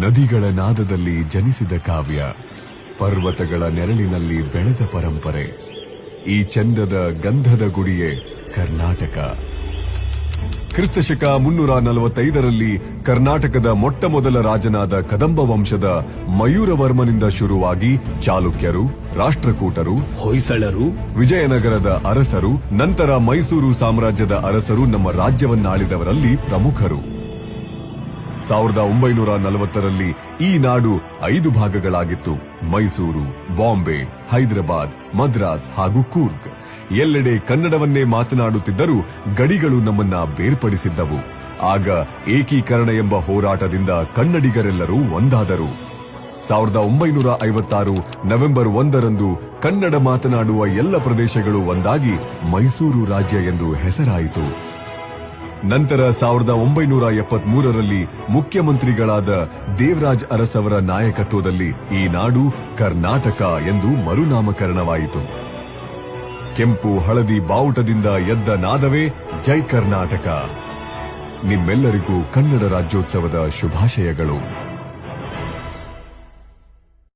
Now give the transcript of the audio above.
ನದಿಗಳ ನಾದದಲ್ಲಿ ಜನಿಸಿದ ಕಾವ್ಯ, ಪರ್ವತಗಳ ನೆರಳಿನಲ್ಲಿ ಬೆಳೆದ ಪರಂಪರೆ. ಈ ಚಂದದ ಗಂಧದ ಗುಡಿಯೇ ಕರ್ನಾಟಕ. ಕ್ರಿಸ್ತಶಕ 345ರಲ್ಲಿ ಕರ್ನಾಟಕದ ಮೊಟ್ಟಮೊದಲ ರಾಜನಾದ ಕದಂಬ ವಂಶದ ಮಯೂರವರ್ಮನಿಂದ ಶುರುವಾಗಿ ಚಾಲುಕ್ಯರು, ರಾಷ್ಟ್ರಕೂಟರು, ಹೊಯ್ಸಳರು, ವಿಜಯನಗರದ ಅರಸರು, ನಂತರ ಮೈಸೂರು ಸಾಮ್ರಾಜ್ಯದ ಅರಸರು ನಮ್ಮ ರಾಜ್ಯವನ್ನಾಳಿದವರಲ್ಲಿ ಪ್ರಮುಖರು. 1940ರಲ್ಲಿ ಈ ನಾಡು 5 ಭಾಗಗಳಾಗಿತ್ತು. ಮೈಸೂರು, ಬಾಂಬೆ, ಹೈದರಾಬಾದ್, ಮದ್ರಾಸ್ ಹಾಗೂ ಕೂರ್ಗ್. ಎಲ್ಲೆಡೆ ಕನ್ನಡವನ್ನೇ ಮಾತನಾಡುತ್ತಿದ್ದರೂ ಗಡಿಗಳು ನಮ್ಮನ್ನ ಬೇರ್ಪಡಿಸಿದ್ದವು. ಆಗ ಏಕೀಕರಣ ಎಂಬ ಹೋರಾಟದಿಂದ ಕನ್ನಡಿಗರೆಲ್ಲರೂ ಒಂದಾದರು. 1956 ನವೆಂಬರ್ 1ರಂದು ಕನ್ನಡ ಮಾತನಾಡುವ ಎಲ್ಲ ಪ್ರದೇಶಗಳು ಒಂದಾಗಿ ಮೈಸೂರು ರಾಜ್ಯ ಎಂದು ಹೆಸರಾಯಿತು. ನಂತರ 1973ರಲ್ಲಿ ಮುಖ್ಯಮಂತ್ರಿಗಳಾದ ದೇವರಾಜ್ ಅರಸವರ ನಾಯಕತ್ವದಲ್ಲಿ ಈ ನಾಡು ಕರ್ನಾಟಕ ಎಂದು ಮರುನಾಮಕರಣವಾಯಿತು. ಕೆಂಪು ಹಳದಿ ಬಾವುಟದಿಂದ ಎದ್ದ ನಾದವೇ ಜೈ ಕರ್ನಾಟಕ. ನಿಮ್ಮೆಲ್ಲರಿಗೂ ಕನ್ನಡ ರಾಜ್ಯೋತ್ಸವದ ಶುಭಾಶಯಗಳು.